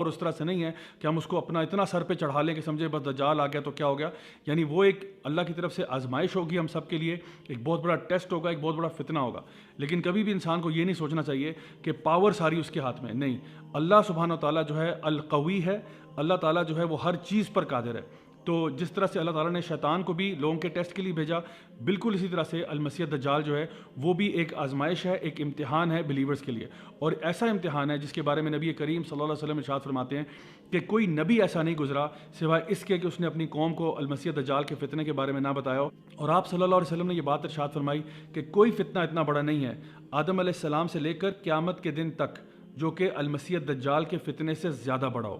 اور اس طرح سے نہیں ہے کہ ہم اس کو اپنا اتنا سر پہ چڑھا لیں کہ سمجھے بس دجال آ گیا تو کیا ہو گیا. یعنی وہ ایک اللہ کی طرف سے آزمائش ہوگی ہم سب کے لیے, ایک بہت بڑا ٹیسٹ ہوگا, ایک بہت بڑا فتنہ ہوگا. لیکن کبھی بھی انسان کو یہ نہیں سوچنا چاہیے کہ پاور ساری اس کے ہاتھ میں نہیں. اللہ سبحانہ و تعالیٰ جو ہے القوی ہے, اللہ تعالیٰ جو ہے وہ ہر چیز پر قادر ہے. تو جس طرح سے اللہ تعالیٰ نے شیطان کو بھی لوگوں کے ٹیسٹ کے لیے بھیجا, بالکل اسی طرح سے المسیح دجال جو ہے وہ بھی ایک آزمائش ہے, ایک امتحان ہے بلیورز کے لیے. اور ایسا امتحان ہے جس کے بارے میں نبی کریم صلی اللہ علیہ وسلم ارشاد فرماتے ہیں کہ کوئی نبی ایسا نہیں گزرا سوائے اس کے کہ اس نے اپنی قوم کو المسیح دجال کے فتنے کے بارے میں نہ بتایا ہو. اور آپ صلی اللہ علیہ وسلم نے یہ بات ارشاد فرمائی کہ کوئی فتنہ اتنا بڑا نہیں ہے آدم علیہ السلام سے لے کر قیامت کے دن تک جو کہ المسیح دجال کے فتنے سے زیادہ بڑا ہو.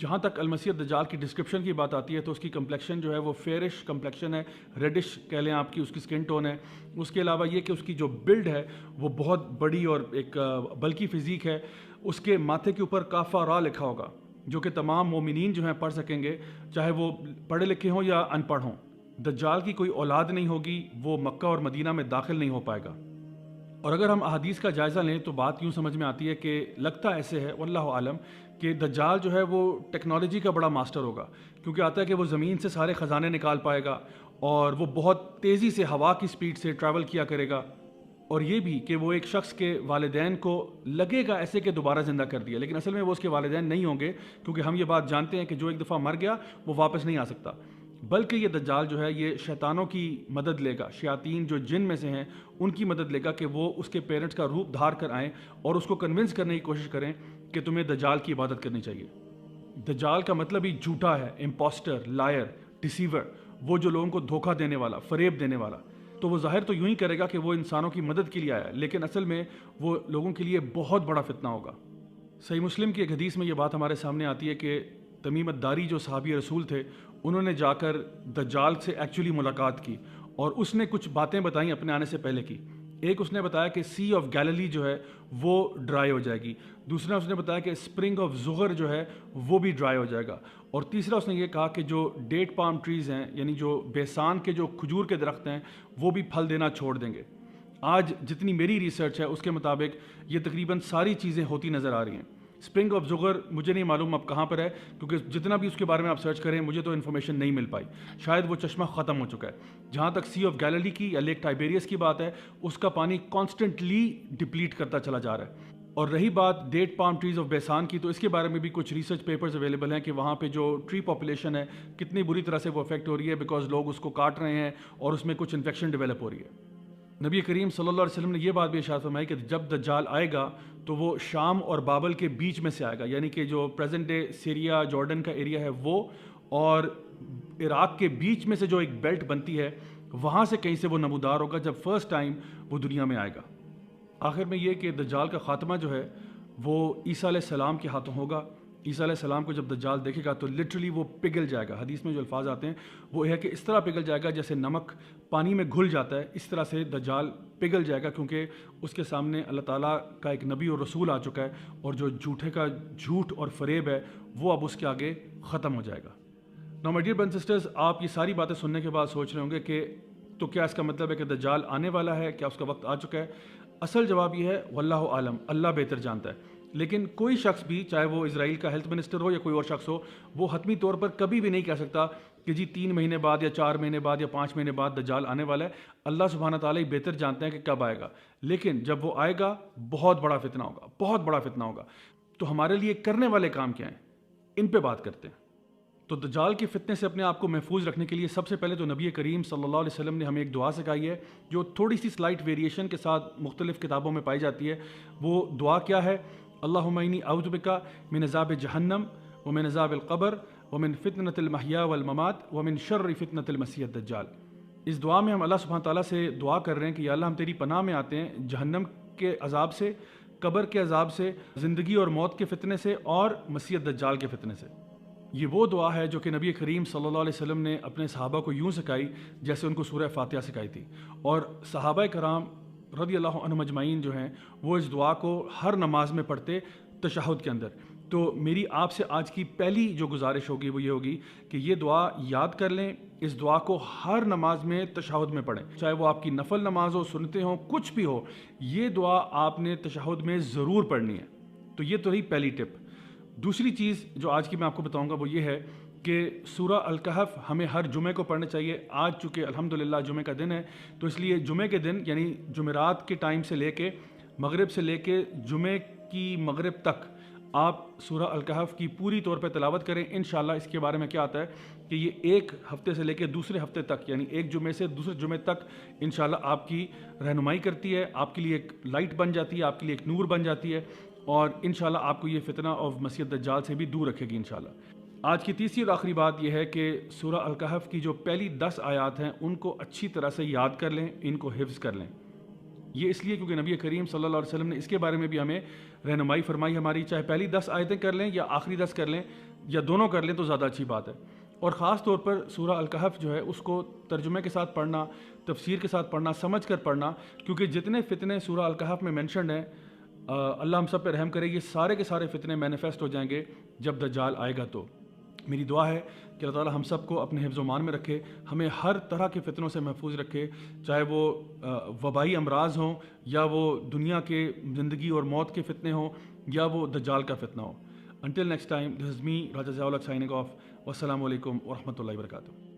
جہاں تک المسیح دجال کی ڈسکرپشن کی بات آتی ہے تو اس کی کمپلیکشن جو ہے وہ فیئرش کمپلیکشن ہے, ریڈش کہہ لیں آپ کی, اس کی سکن ٹون ہے. اس کے علاوہ یہ کہ اس کی جو بلڈ ہے وہ بہت بڑی اور ایک بلکی فزیک ہے. اس کے ماتھے کے اوپر کافہ را لکھا ہوگا جو کہ تمام مومنین جو ہیں پڑھ سکیں گے, چاہے وہ پڑھے لکھے ہوں یا ان پڑھ ہوں. دجال کی کوئی اولاد نہیں ہوگی, وہ مکہ اور مدینہ میں داخل نہیں ہو پائے گا. اور اگر ہم احادیث کا جائزہ لیں تو بات یوں سمجھ میں آتی ہے کہ لگتا ایسے ہے واللہ عالم کہ دجال جو ہے وہ ٹیکنالوجی کا بڑا ماسٹر ہوگا, کیونکہ آتا ہے کہ وہ زمین سے سارے خزانے نکال پائے گا اور وہ بہت تیزی سے ہوا کی سپیڈ سے ٹریول کیا کرے گا. اور یہ بھی کہ وہ ایک شخص کے والدین کو لگے گا ایسے کہ دوبارہ زندہ کر دیا, لیکن اصل میں وہ اس کے والدین نہیں ہوں گے, کیونکہ ہم یہ بات جانتے ہیں کہ جو ایک دفعہ مر گیا وہ واپس نہیں آ سکتا. بلکہ یہ دجال جو ہے یہ شیطانوں کی مدد لے گا, شیاطین جو جن میں سے ہیں ان کی مدد لے گا کہ وہ اس کے پیرنٹس کا روپ دھار کر آئیں اور اس کو کنونس کرنے کی کوشش کریں کہ تمہیں دجال کی عبادت کرنی چاہیے. دجال کا مطلب ہی جھوٹا ہے, امپوسٹر, لائر, ڈیسیور, وہ جو لوگوں کو دھوکہ دینے والا, فریب دینے والا. تو وہ ظاہر تو یوں ہی کرے گا کہ وہ انسانوں کی مدد کے لیے آیا ہے, لیکن اصل میں وہ لوگوں کے لیے بہت بڑا فتنہ ہوگا. صحیح مسلم کی ایک حدیث میں یہ بات ہمارے سامنے آتی ہے کہ تمیم الداری جو صحابی رسول تھے انہوں نے جا کر دجال سے ایکچولی ملاقات کی اور اس نے کچھ باتیں بتائیں اپنے آنے سے پہلے کی. ایک اس نے بتایا کہ سی آف گیلیلی جو ہے وہ ڈرائی ہو جائے گی, دوسرا اس نے بتایا کہ اسپرنگ آف زغر جو ہے وہ بھی ڈرائی ہو جائے گا, اور تیسرا اس نے یہ کہا کہ جو ڈیٹ پام ٹریز ہیں یعنی جو بیسان کے جو کھجور کے درخت ہیں وہ بھی پھل دینا چھوڑ دیں گے. آج جتنی میری ریسرچ ہے اس کے مطابق یہ تقریباً ساری چیزیں ہوتی نظر آ رہی ہیں. اسپرنگ آف زغر مجھے نہیں معلوم اب کہاں پر ہے, کیونکہ جتنا بھی اس کے بارے میں آپ سرچ کریں مجھے تو انفارمیشن نہیں مل پائی, شاید وہ چشمہ ختم ہو چکا ہے. جہاں تک سی آف گیلیلی کی یا لیک ٹائبیریس کی بات ہے اس کا پانی کانسٹنٹلی ڈپلیٹ کرتا چلا جا رہا ہے. اور رہی بات ڈیٹ پام ٹریز آف بیسان کی, تو اس کے بارے میں بھی کچھ ریسرچ پیپرز اویلیبل ہیں کہ وہاں پہ جو ٹری پاپولیشن ہے کتنی بری طرح سے وہ افیکٹ ہو رہی ہے, بیکاز لوگ اس کو کاٹ رہے ہیں اور اس میں کچھ انفیکشن ڈیولپ ہو رہی ہے. نبی کریم صلی اللہ علیہ وسلم نے یہ بات بھی ارشاد فرمائی کہ جب دجال آئے گا تو وہ شام اور بابل کے بیچ میں سے آئے گا, یعنی کہ جو پریزنٹ ڈے سیریا جارڈن کا ایریا ہے وہ اور عراق کے بیچ میں سے جو ایک بیلٹ بنتی ہے وہاں سے کہیں سے وہ نمودار ہوگا جب فرسٹ ٹائم وہ دنیا میں آئے گا. آخر میں یہ کہ دجال کا خاتمہ جو ہے وہ عیسیٰ علیہ السلام کے ہاتھوں ہوگا. عیسیٰ علیہ السلام کو جب دجال دیکھے گا تو لٹرلی وہ پگھل جائے گا. حدیث میں جو الفاظ آتے ہیں وہ یہ ہے کہ اس طرح پگھل جائے گا جیسے نمک پانی میں گھل جاتا ہے, اس طرح سے دجال پگھل جائے گا, کیونکہ اس کے سامنے اللہ تعالیٰ کا ایک نبی اور رسول آ چکا ہے اور جو جھوٹے کا جھوٹ اور فریب ہے وہ اب اس کے آگے ختم ہو جائے گا. Now my dear brothers and sisters, آپ یہ ساری باتیں سننے کے بعد سوچ رہے ہوں گے کہ تو کیا اس کا مطلب ہے کہ دجال آنے والا ہے, کیا اس کا وقت آ چکا ہے؟ اصل جواب یہ ہے واللہ عالم, اللہ بہتر جانتا ہے. لیکن کوئی شخص بھی, چاہے وہ اسرائیل کا ہیلتھ منسٹر ہو یا کوئی اور شخص ہو, وہ حتمی طور پر کبھی بھی نہیں کہہ سکتا کہ جی 3 مہینے بعد یا 4 مہینے بعد یا 5 مہینے بعد دجال آنے والا ہے. اللہ سبحانہ تعالیٰ ہی بہتر جانتے ہیں کہ کب آئے گا, لیکن جب وہ آئے گا بہت بڑا فتنہ ہوگا, بہت بڑا فتنہ ہوگا. تو ہمارے لیے کرنے والے کام کیا ہیں, ان پہ بات کرتے ہیں. تو دجال کے فتنے سے اپنے آپ کو محفوظ رکھنے کے لیے سب سے پہلے تو نبی کریم صلی اللہ علیہ وسلم نے ہمیں ایک دعا سکھائی ہے جو تھوڑی سی سلائٹ ویریشن کے ساتھ مختلف کتابوں میں پائی جاتی ہے. وہ دعا کیا ہے؟ اللہم انی اعوذ بک من عذاب جہنم ومن عذاب القبر ومن فتنۃ المحیا والممات ومن شر فتنۃ المسیح الدجال. اس دعا میں ہم اللہ سبحانہ تعالیٰ سے دعا کر رہے ہیں کہ یا اللہ ہم تیری پناہ میں آتے ہیں جہنم کے عذاب سے, قبر کے عذاب سے, زندگی اور موت کے فتنے سے اور مسیح الدجال کے فتنے سے. یہ وہ دعا ہے جو کہ نبی کریم صلی اللہ علیہ وسلم نے اپنے صحابہ کو یوں سکھائی جیسے ان کو سورہ فاتحہ سکھائی تھی. اور صحابہ کرام رضی اللہ عنہم اجمعین جو ہیں وہ اس دعا کو ہر نماز میں پڑھتے تشہد کے اندر. تو میری آپ سے آج کی پہلی جو گزارش ہوگی وہ یہ ہوگی کہ یہ دعا یاد کر لیں, اس دعا کو ہر نماز میں تشہد میں پڑھیں, چاہے وہ آپ کی نفل نماز ہو, سنتے ہوں, کچھ بھی ہو, یہ دعا آپ نے تشہد میں ضرور پڑھنی ہے. تو یہ تو رہی پہلی ٹپ. دوسری چیز جو آج کی میں آپ کو بتاؤں گا وہ یہ ہے کہ سورہ الکہف ہمیں ہر جمعے کو پڑھنا چاہیے. آج چونکہ الحمدللہ جمعے کا دن ہے تو اس لیے جمعے کے دن یعنی جمعرات کے ٹائم سے لے کے مغرب سے لے کے جمعے کی مغرب تک آپ سورہ الکہف کی پوری طور پہ تلاوت کریں. انشاءاللہ اس کے بارے میں کیا آتا ہے کہ یہ ایک ہفتے سے لے کے دوسرے ہفتے تک یعنی ایک جمعے سے دوسرے جمعے تک انشاءاللہ آپ کی رہنمائی کرتی ہے, آپ کے لیے ایک لائٹ بن جاتی ہے, آپ کے لیے ایک نور بن جاتی ہے اور انشاءاللہ آپ کو یہ فتنہ آف مسیح دجال سے بھی دور رکھے گی انشاءاللہ. آج کی تیسری اور آخری بات یہ ہے کہ سورہ الکہف کی جو پہلی 10 آیات ہیں ان کو اچھی طرح سے یاد کر لیں, ان کو حفظ کر لیں. یہ اس لیے کیونکہ نبی کریم صلی اللہ علیہ وسلم نے اس کے بارے میں بھی ہمیں رہنمائی فرمائی ہماری, چاہے پہلی 10 آیتیں کر لیں یا آخری 10 کر لیں یا دونوں کر لیں تو زیادہ اچھی بات ہے. اور خاص طور پر سورہ الکہف جو ہے اس کو ترجمے کے ساتھ پڑھنا, تفسیر کے ساتھ پڑھنا, سمجھ کر پڑھنا, کیونکہ جتنے فتنے سورہ الکہف میں مینشنڈ ہیں اللہ ہم سب پہ رحم کرے, یہ سارے کے سارے فتنے مینیفیسٹ ہو جائیں گے جب دجال آئے گا. تو میری دعا ہے کہ اللہ تعالیٰ ہم سب کو اپنے حفظ و مان میں رکھے, ہمیں ہر طرح کے فتنوں سے محفوظ رکھے, چاہے وہ وبائی امراض ہوں یا وہ دنیا کے زندگی اور موت کے فتنے ہوں یا وہ دجال کا فتنہ ہو. Until next time, this is me, Raja Ziaul Haq signing off. Wassalamu alaikum wa rahmatullahi wa barakatuh.